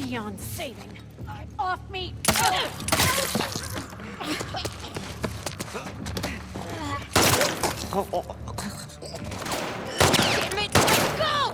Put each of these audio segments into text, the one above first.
beyond saving. Off me! Damn it! Let go!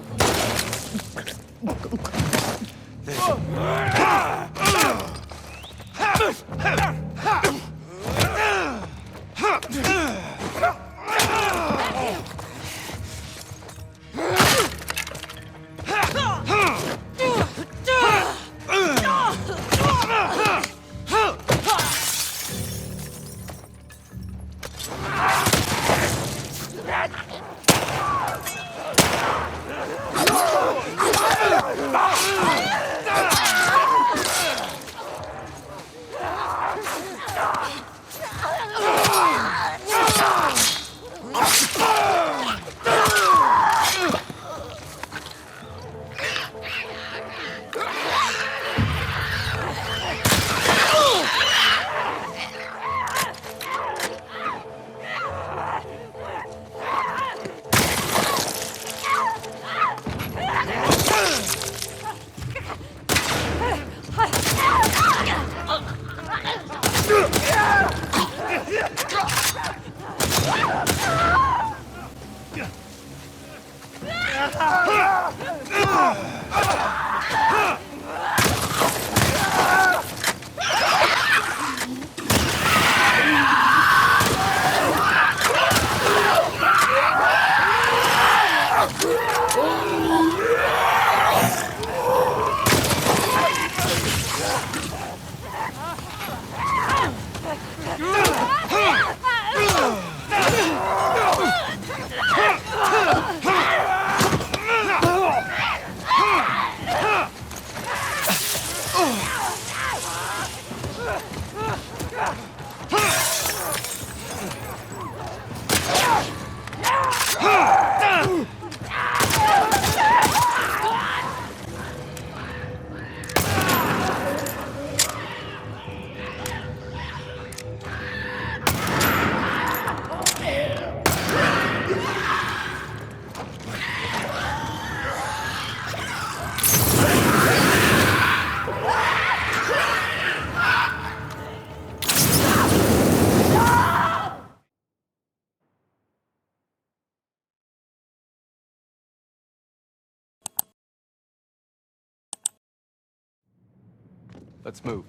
Let's move.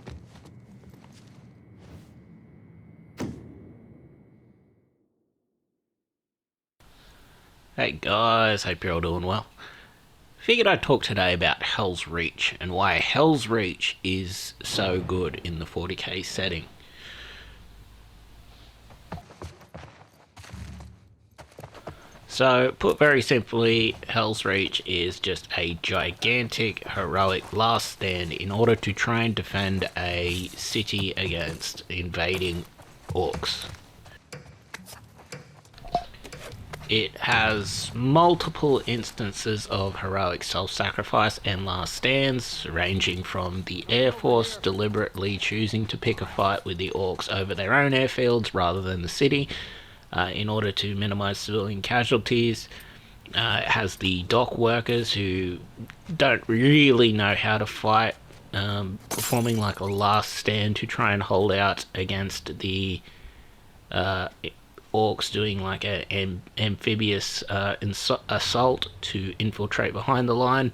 Hey guys, hope you're all doing well. Figured I'd talk today about Helsreach and why Helsreach is so good in the 40k setting. So, put very simply, Helsreach is just a gigantic, heroic last stand in order to try and defend a city against invading orcs. It has multiple instances of heroic self-sacrifice and last stands, ranging from the Air Force deliberately choosing to pick a fight with the orcs over their own airfields rather than the city, in order to minimize civilian casualties. It has the dock workers who don't really know how to fight, performing like a last stand to try and hold out against the orcs doing like an amphibious assault to infiltrate behind the line.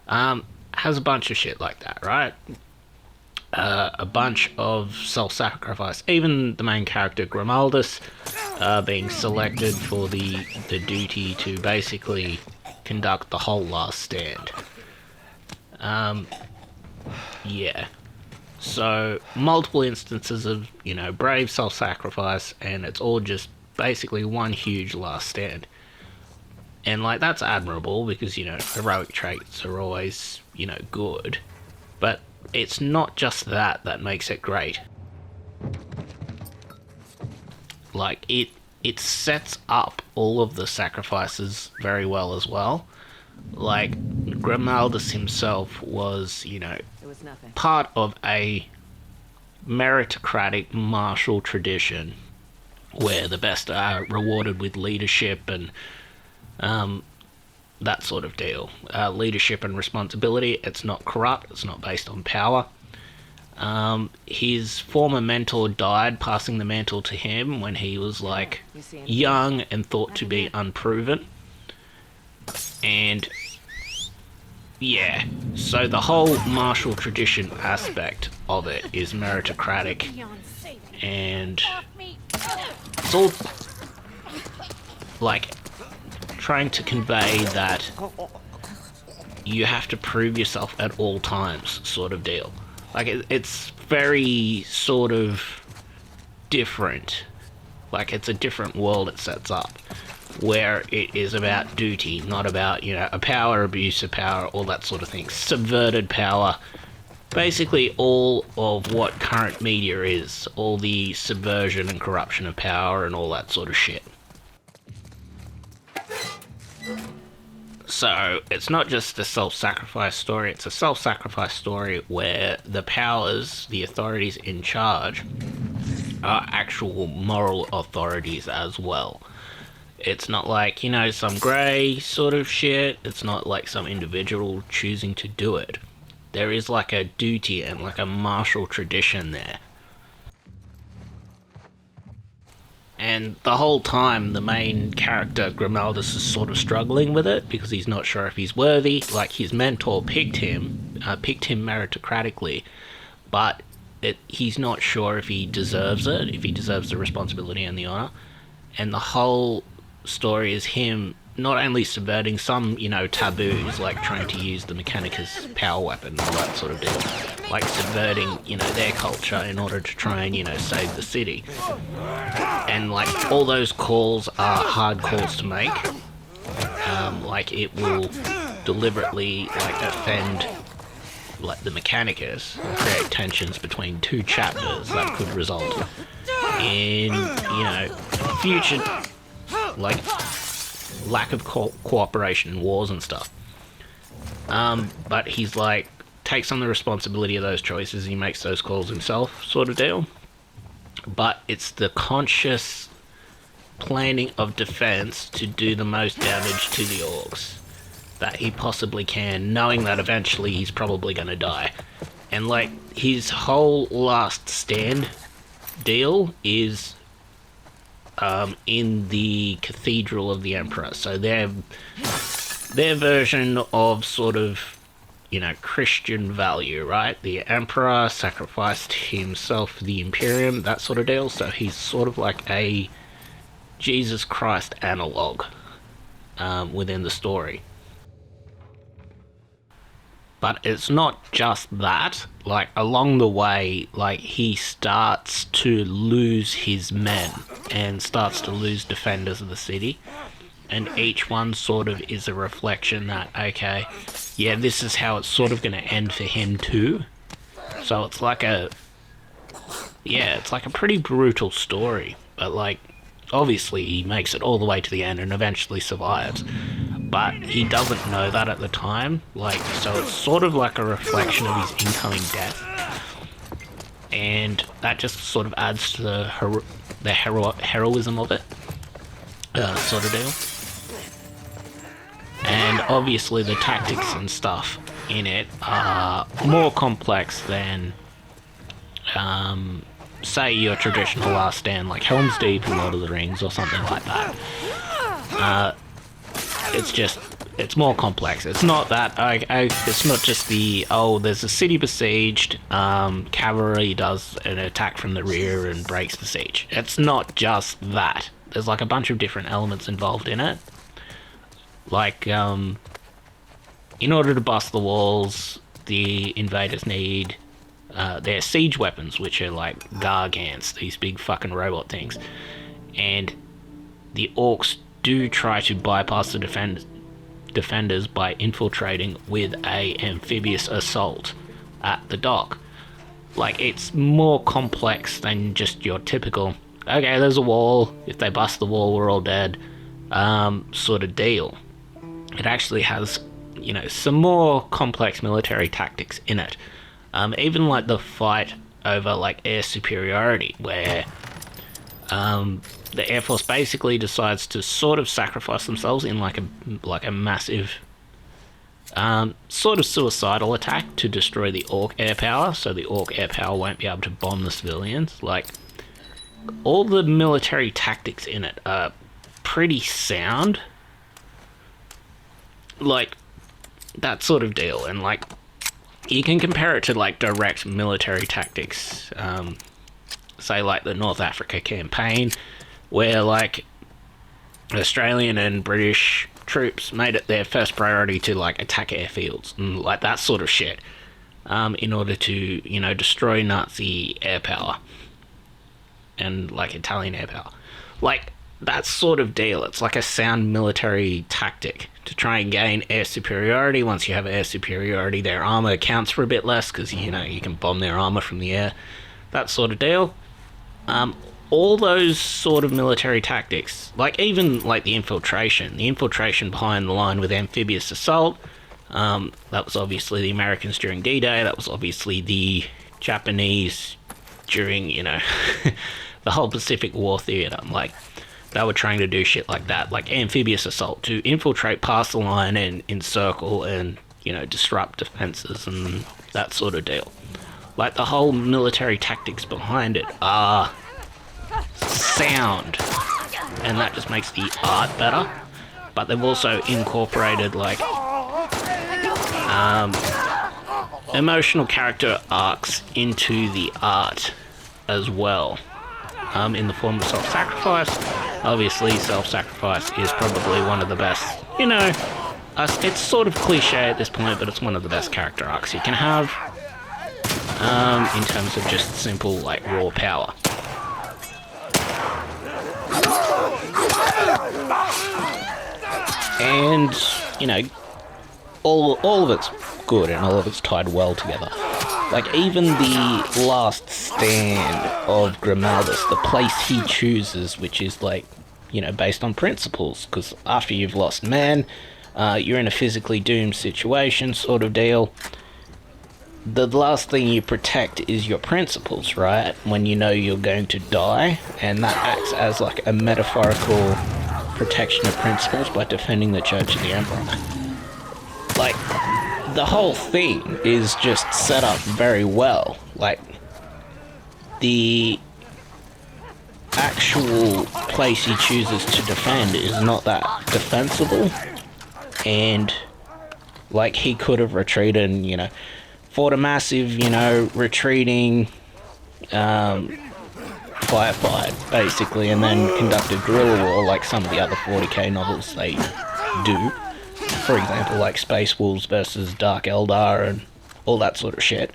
Has a bunch of shit like that, right? A bunch of self-sacrifice. Even the main character Grimaldus being selected for the duty to basically conduct the whole last stand. Yeah. So, multiple instances of, brave self-sacrifice, and it's all just basically one huge last stand. And, that's admirable, because, heroic traits are always, good. But it's not just that makes it great. It sets up all of the sacrifices very well as well. Grimaldus himself was, part of a meritocratic martial tradition where the best are rewarded with leadership and that sort of deal. Leadership and responsibility. It's not corrupt. It's not based on power. His former mentor died, passing the mantle to him when he was like young and thought to be unproven. And yeah, so the whole martial tradition aspect of it is meritocratic, and it's all like trying to convey that you have to prove yourself at all times, sort of deal. Like it's very sort of different. Like it's a different world it sets up, where it is about duty, not about, you know, a power, abuse of power, all that sort of thing. Subverted power. Basically all of what current media is. All the subversion and corruption of power and all that sort of shit. So, it's not just a self-sacrifice story, it's a self-sacrifice story where the powers, the authorities in charge, are actual moral authorities as well. It's not like, you know, some grey sort of shit. It's not like some individual choosing to do it. There is like a duty and like a martial tradition there. And the whole time, the main character, Grimaldus, is sort of struggling with it because he's not sure if he's worthy. Like, his mentor picked him meritocratically, but he's not sure if he deserves it, if he deserves the responsibility and the honour. And the whole story is him not only subverting some, you know, taboos, like trying to use the Mechanicus power weapon and all that sort of deal, like subverting, you know, their culture in order to try and, you know, save the city. And like all those calls are hard calls to make. Like it will deliberately like offend like the Mechanicus and create tensions between two chapters that could result in, you know, future like lack of cooperation in wars and stuff. But he's like takes on the responsibility of those choices. He makes those calls himself, sort of deal. But it's the conscious planning of defense to do the most damage to the orcs that he possibly can, knowing that eventually he's probably going to die. And like his whole last stand deal is in the Cathedral of the Emperor. So their version of sort of, you know, Christian value, right? The Emperor sacrificed himself for the Imperium, that sort of deal. So he's sort of like a Jesus Christ analog within the story. But it's not just that. Like, along the way, like, he starts to lose his men and starts to lose defenders of the city. And each one sort of is a reflection that, okay, yeah, this is how it's sort of going to end for him too. So it's like it's like a pretty brutal story. But, like, obviously he makes it all the way to the end and eventually survives. But he doesn't know that at the time, like, so it's sort of like a reflection of his incoming death, and that just sort of adds to the heroism of it, sort of deal. And obviously the tactics and stuff in it are more complex than, say, your traditional Last Stand, like Helm's Deep in Lord of the Rings or something like that. It's more complex. It's not that, it's not just there's a city besieged, cavalry does an attack from the rear and breaks the siege. It's not just that. There's like a bunch of different elements involved in it. Like, in order to bust the walls, the invaders need their siege weapons, which are like gargants, these big fucking robot things. And the orcs do try to bypass the defenders by infiltrating with a amphibious assault at the dock. Like, it's more complex than just your typical, okay, there's a wall, if they bust the wall we're all dead, sort of deal. It actually has, you know, some more complex military tactics in it. Even like the fight over like air superiority, where The Air Force basically decides to sort of sacrifice themselves in like a massive sort of suicidal attack to destroy the Orc air power, so the Orc air power won't be able to bomb the civilians. Like, all the military tactics in it are pretty sound. Like, that sort of deal. And, like, you can compare it to, like, direct military tactics. Say, like, the North Africa campaign, where, like, Australian and British troops made it their first priority to, like, attack airfields and, like, that sort of shit. In order to, you know, destroy Nazi air power. And, like, Italian air power. Like, that sort of deal. It's like a sound military tactic to try and gain air superiority. Once you have air superiority, their armor counts for a bit less because, you know, you can bomb their armor from the air. That sort of deal. All those sort of military tactics, like even like the infiltration behind the line with amphibious assault, that was obviously the Americans during D-Day, that was obviously the Japanese during, you know, the whole Pacific War theater. Like, they were trying to do shit like that, like amphibious assault, to infiltrate past the line and encircle and, you know, disrupt defenses and that sort of deal. Like, the whole military tactics behind it are sound, and that just makes the art better. But they've also incorporated, like, emotional character arcs into the art as well, in the form of self-sacrifice. Obviously, self-sacrifice is probably one of the best, you know, it's sort of cliche at this point, but it's one of the best character arcs you can have, in terms of just simple, like, raw power. And, you know, all of it's good and all of it's tied well together. Like, even the last stand of Grimaldus, the place he chooses, which is, like, you know, based on principles, because after you've lost man, you're in a physically doomed situation sort of deal. The last thing you protect is your principles, right? When you know you're going to die, and that acts as, like, a metaphorical protection of principles by defending the Church of the Emperor. Like, the whole thing is just set up very well. Like, the actual place he chooses to defend is not that defensible, and, like, he could have retreated and, you know, fought a massive, you know, retreating firefight, basically, and then conducted guerrilla war like some of the other 40k novels they do. For example, like Space Wolves versus Dark Eldar and all that sort of shit.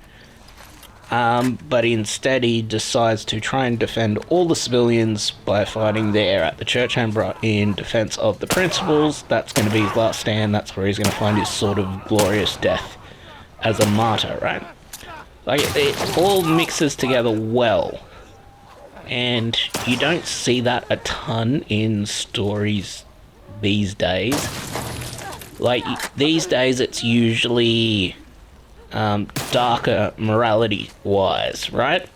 But instead he decides to try and defend all the civilians by fighting there at the Church Emperor in defense of the principles. That's going to be his last stand. That's where he's going to find his sort of glorious death as a martyr, right? Like, it all mixes together well. And you don't see that a ton in stories these days. Like, these days it's usually darker morality-wise, right?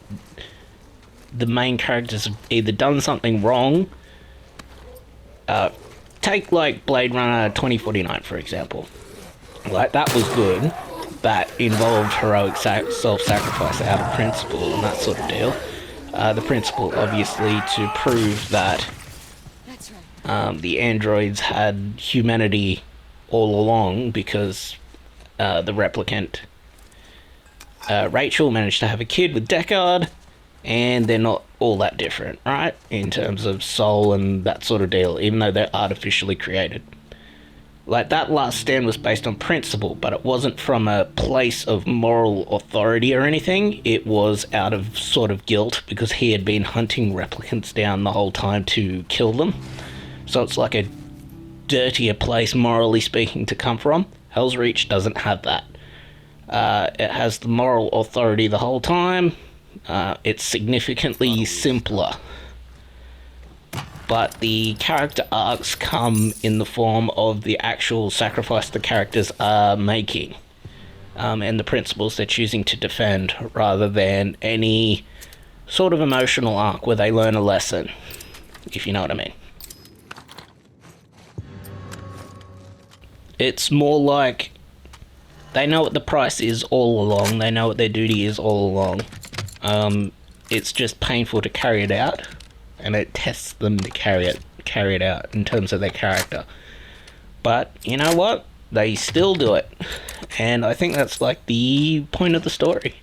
The main characters have either done something wrong. Take, like, Blade Runner 2049, for example. Like, that was good. That involved heroic self-sacrifice out of principle and that sort of deal. The principle, obviously, to prove that the androids had humanity all along, because the replicant Rachel managed to have a kid with Deckard, and they're not all that different, right, in terms of soul and that sort of deal, even though they're artificially created. Like, that last stand was based on principle, but it wasn't from a place of moral authority or anything. It was out of sort of guilt, because he had been hunting replicants down the whole time to kill them. So it's like a dirtier place, morally speaking, to come from. Helsreach doesn't have that. It has the moral authority the whole time. It's significantly simpler. But the character arcs come in the form of the actual sacrifice the characters are making, and the principles they're choosing to defend, rather than any sort of emotional arc where they learn a lesson, if you know what I mean. It's more like they know what the price is all along, they know what their duty is all along. It's just painful to carry it out, and it tests them to carry it out in terms of their character. But you know what? They still do it, and I think that's like the point of the story.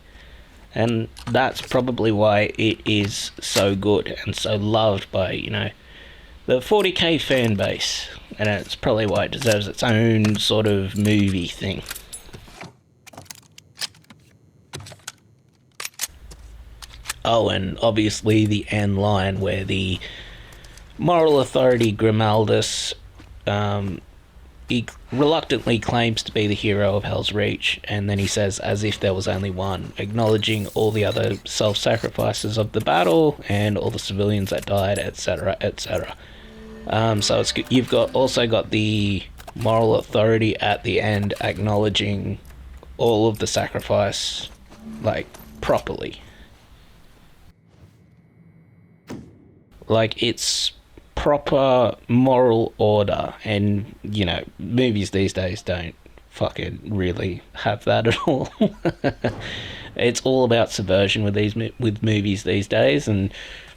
And that's probably why it is so good and so loved by, you know, the 40k fan base. And it's probably why it deserves its own sort of movie thing. Oh, and obviously the end line where the moral authority Grimaldus, he reluctantly claims to be the hero of Helsreach, and then he says, as if there was only one, acknowledging all the other self-sacrifices of the battle and all the civilians that died, etc., etc. So you've also got the moral authority at the end acknowledging all of the sacrifice, like, properly. Like, it's proper moral order, and you know, movies these days don't fucking really have that at all. It's all about subversion with movies these days, and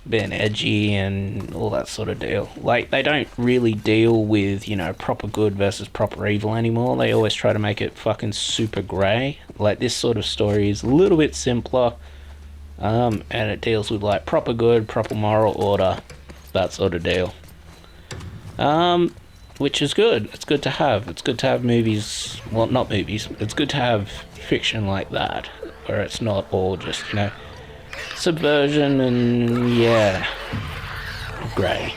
being edgy and all that sort of deal. Like, they don't really deal with, you know, proper good versus proper evil anymore. They always try to make it fucking super grey. Like, this sort of story is a little bit simpler, and it deals with like proper good, proper moral order, that sort of deal. Which is good. It's good to have. It's good to have movies, well, not movies, it's good to have fiction like that, where it's not all just, you know, subversion and, yeah, grey.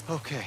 Okay.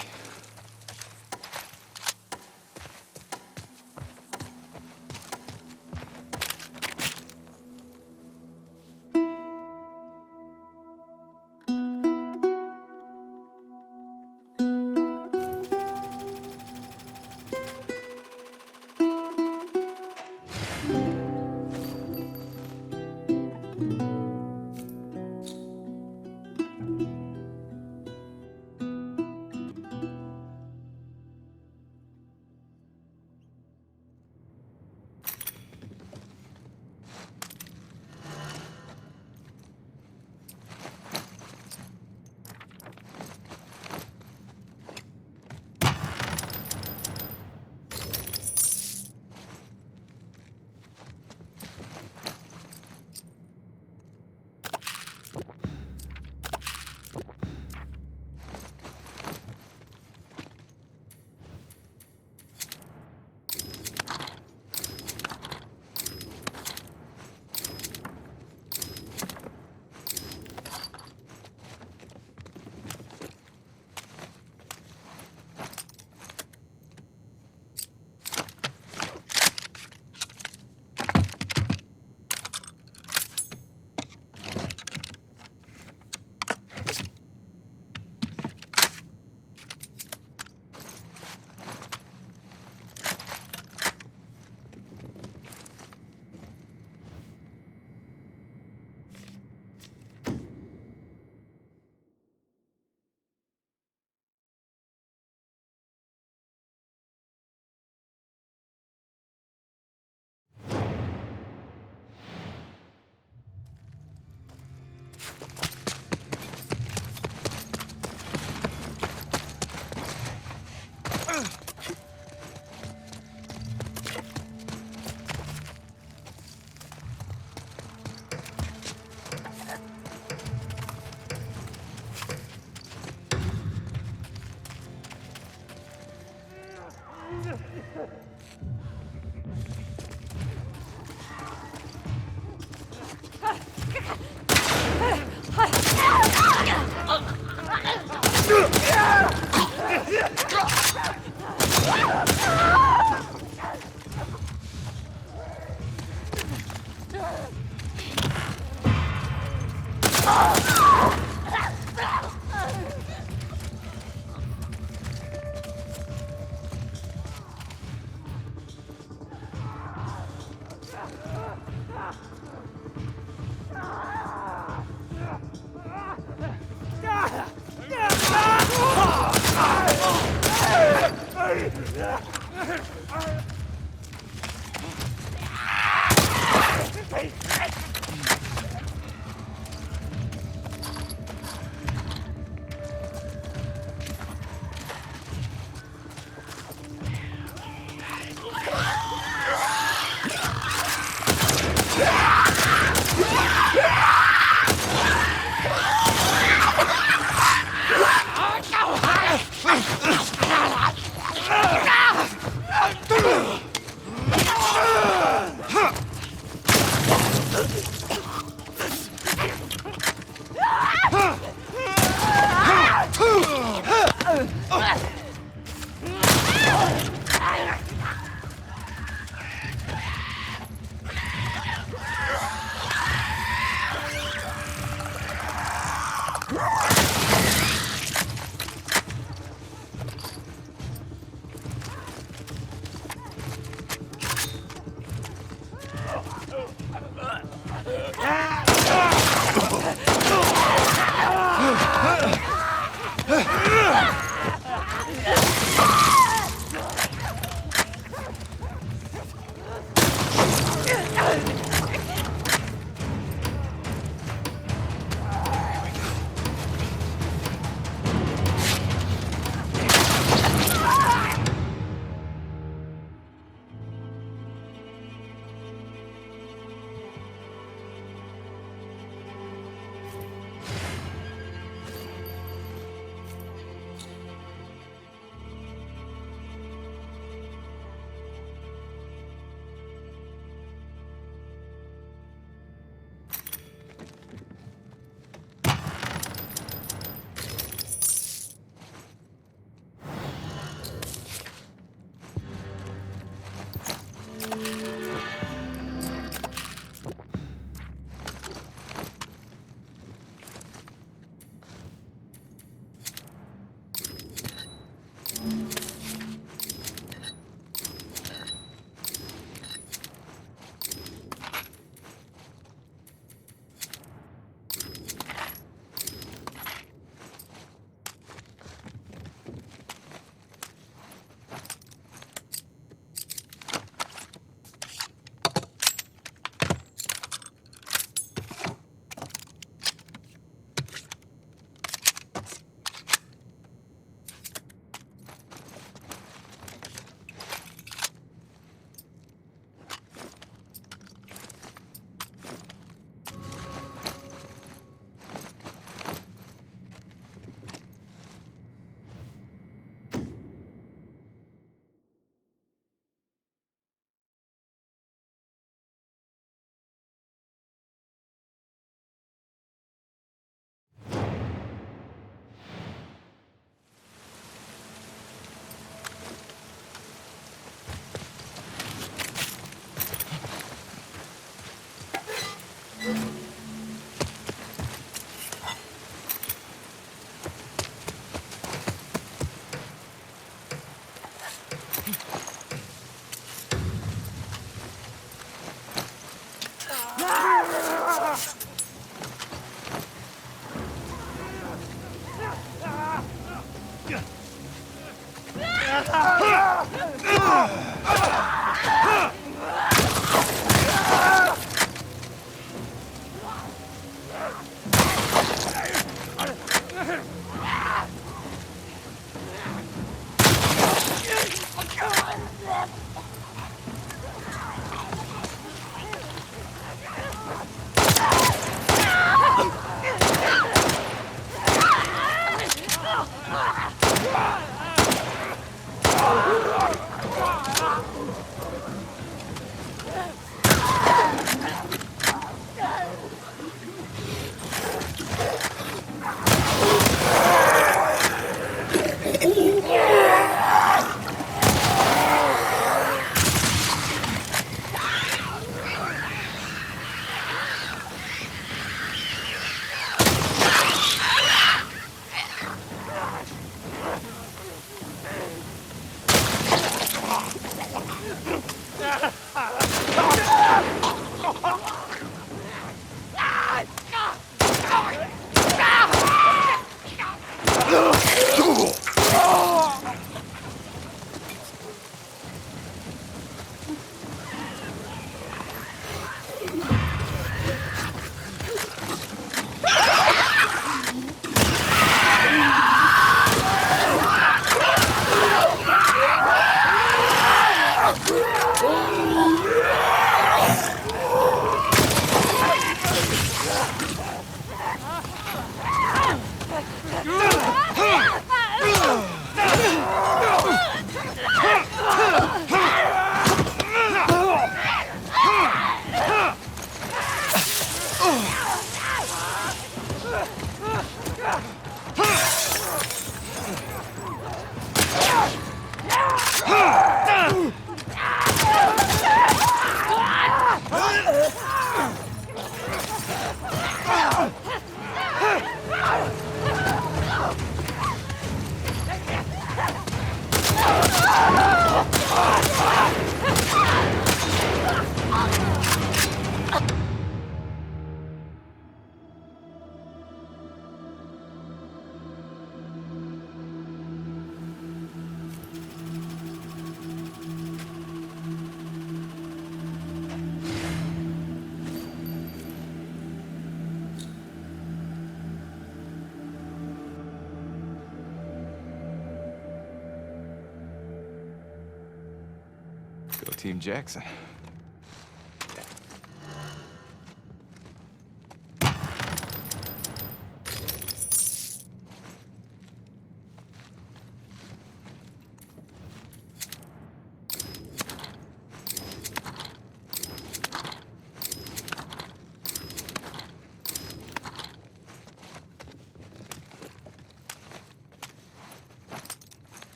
Go Team Jackson.